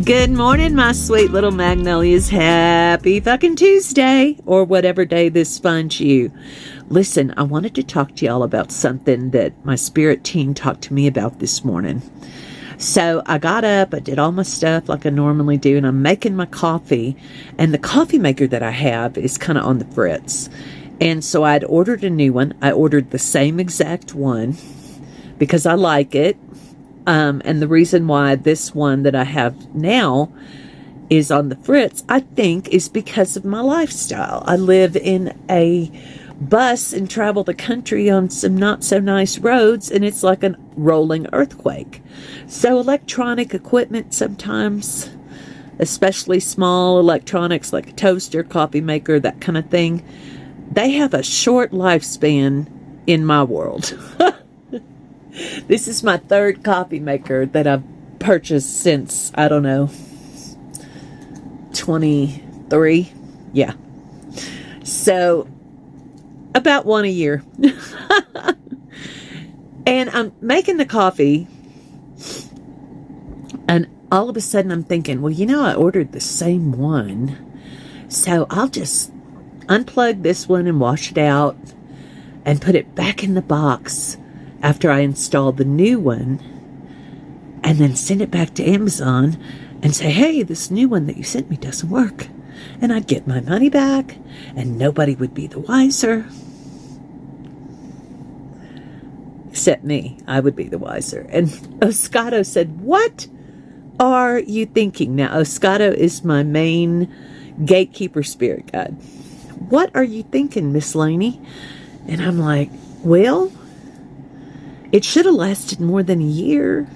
Good morning, my sweet little magnolias. Happy fucking Tuesday, or whatever day this finds you. Listen, I wanted to talk to y'all about something that my spirit team talked to me about this morning. So I got up, I did all my stuff like I normally do, and I'm making my coffee. And the coffee maker that I have is kind of on the fritz. And so I'd ordered a new one. I ordered the same exact one because I like it. And the reason why this one that I have now is on the fritz, I think, is because of my lifestyle. I live in a bus and travel the country on some not so nice roads, and it's like a rolling earthquake. So electronic equipment sometimes, especially small electronics like a toaster, coffee maker, that kind of thing, they have a short lifespan in my world. This is my third coffee maker that I've purchased since, I don't know, 23. Yeah. So, about one a year. And I'm making the coffee, and all of a sudden I'm thinking, well, I ordered the same one, so I'll just unplug this one and wash it out and put it back in the box after I install the new one, and then send it back to Amazon and say, hey, this new one that you sent me doesn't work. And I'd get my money back, and nobody would be the wiser. Except me. I would be the wiser. And Oscato said, what are you thinking? Now, Oscato is my main gatekeeper spirit guide. What are you thinking, Miss Laney? And I'm like, well, it should have lasted more than a year.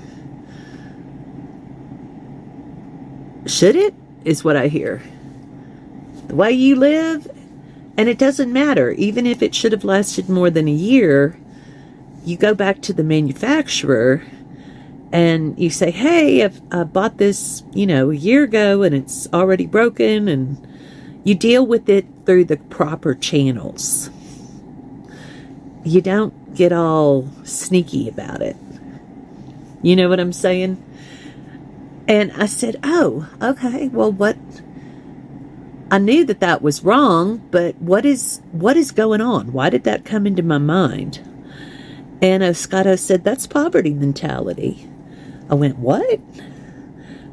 Should it? Is what I hear. The way you live, and it doesn't matter. Even if it should have lasted more than a year, you go back to the manufacturer and you say, hey, I bought this, a year ago, and it's already broken, and you deal with it through the proper channels. You don't get all sneaky about it. You know what I'm saying? And I said, oh, okay, well, what? I knew that was wrong, but what is going on? Why did that come into my mind? And Oscato said, that's poverty mentality. I went, what?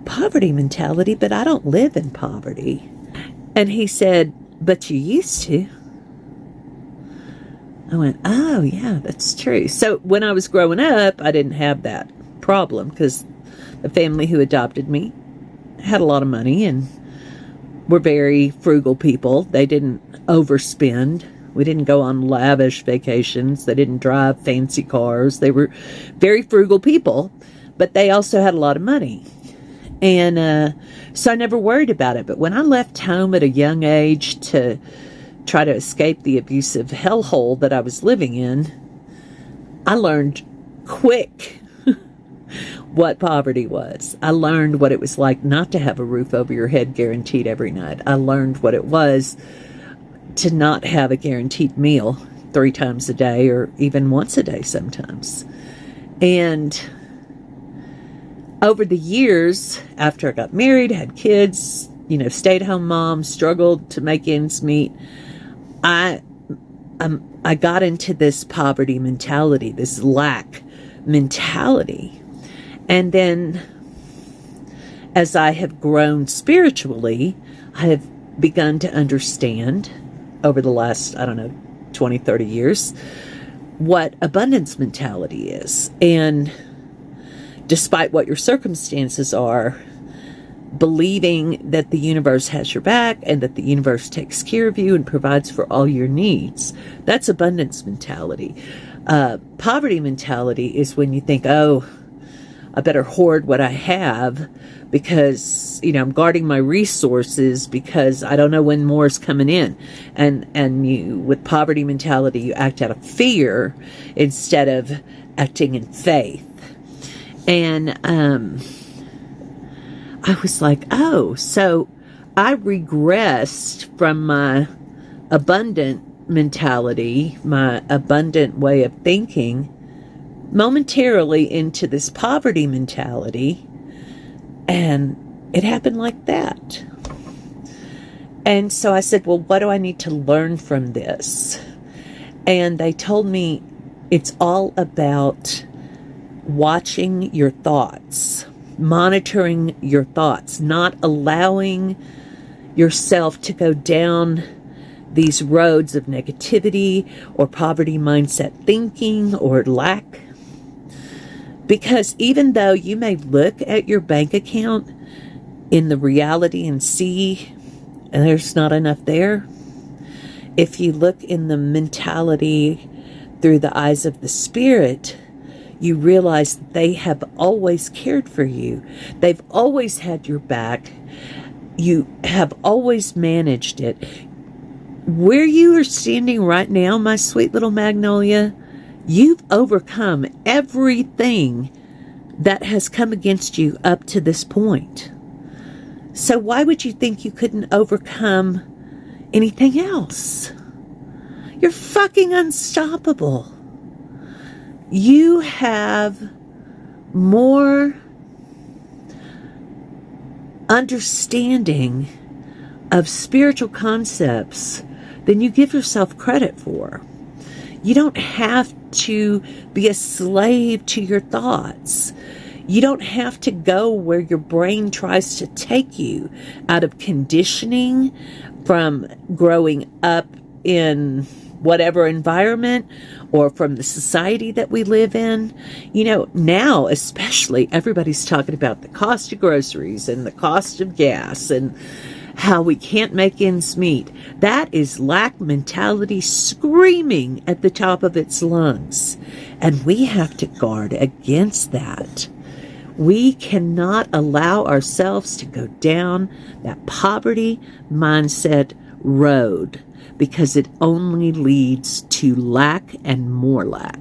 Poverty mentality? But I don't live in poverty. And he said, but you used to. I went, oh, yeah, that's true. So when I was growing up, I didn't have that problem because the family who adopted me had a lot of money and were very frugal people. They didn't overspend. We didn't go on lavish vacations. They didn't drive fancy cars. They were very frugal people, but they also had a lot of money. And so I never worried about it. But when I left home at a young age to try to escape the abusive hellhole that I was living in, I learned quick what poverty was. I learned what it was like not to have a roof over your head guaranteed every night. I learned what it was to not have a guaranteed meal 3 times a day, or even once a day sometimes. And over the years, after I got married, had kids, stay-at-home mom, struggled to make ends meet, I got into this poverty mentality, this lack mentality. And then as I have grown spiritually, I have begun to understand over the last, 20, 30 years, what abundance mentality is. And despite what your circumstances are, believing that the universe has your back and that the universe takes care of you and provides for all your needs. That's abundance mentality. Poverty mentality is when you think, oh, I better hoard what I have because, I'm guarding my resources because I don't know when more is coming in. And you, with poverty mentality, you act out of fear instead of acting in faith. And I was like, oh, so I regressed from my abundant mentality, my abundant way of thinking, momentarily into this poverty mentality. And it happened like that. And so I said, well, what do I need to learn from this? And they told me it's all about watching your thoughts, monitoring your thoughts, not allowing yourself to go down these roads of negativity or poverty mindset thinking or lack. Because even though you may look at your bank account in the reality and see there's not enough there, if you look in the mentality through the eyes of the Spirit, you realize they have always cared for you. They've always had your back. You have always managed it. Where you are standing right now, my sweet little magnolia, you've overcome everything that has come against you up to this point. So why would you think you couldn't overcome anything else? You're fucking unstoppable. You have more understanding of spiritual concepts than you give yourself credit for. You don't have to be a slave to your thoughts. You don't have to go where your brain tries to take you out of conditioning from growing up in whatever environment or from the society that we live in. You know, now especially everybody's talking about the cost of groceries and the cost of gas and how we can't make ends meet. That is lack mentality screaming at the top of its lungs. And we have to guard against that. We cannot allow ourselves to go down that poverty mindset road because it only leads to lack and more lack.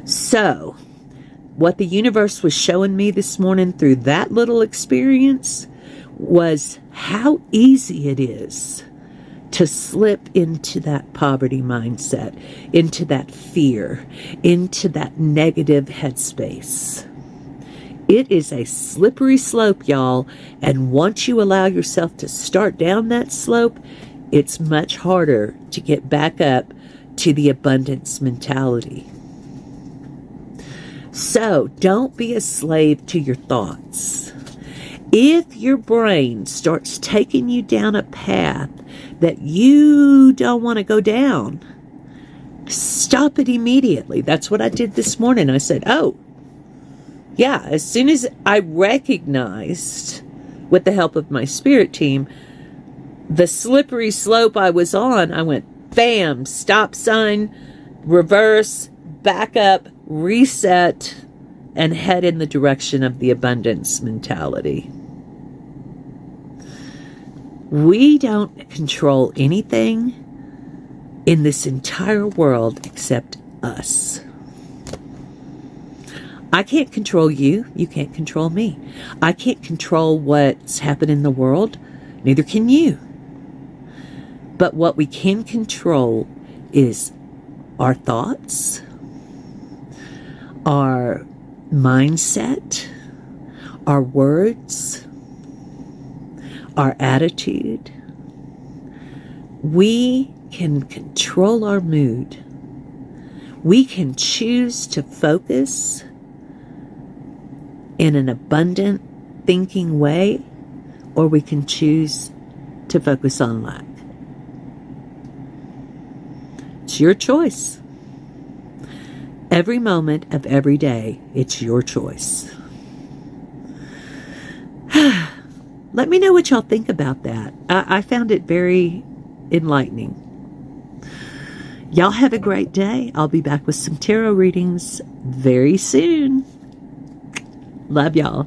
So, what the universe was showing me this morning through that little experience was how easy it is to slip into that poverty mindset, into that fear, into that negative headspace. It is a slippery slope, y'all, and once you allow yourself to start down that slope, it's much harder to get back up to the abundance mentality. So, don't be a slave to your thoughts. If your brain starts taking you down a path that you don't want to go down, stop it immediately. That's what I did this morning. I said, oh, yeah, as soon as I recognized, with the help of my spirit team, the slippery slope I was on, I went, bam, stop sign, reverse, back up, reset, and head in the direction of the abundance mentality. We don't control anything in this entire world except us. I can't control you. You can't control me. I can't control what's happening in the world. Neither can you. But what we can control is our thoughts, our mindset, our words, our attitude. We can control our mood. We can choose to focus in an abundant thinking way, or we can choose to focus on lack. It's your choice. Every moment of every day, it's your choice. Let me know what y'all think about that. I found it very enlightening. Y'all have a great day. I'll be back with some tarot readings very soon. Love y'all.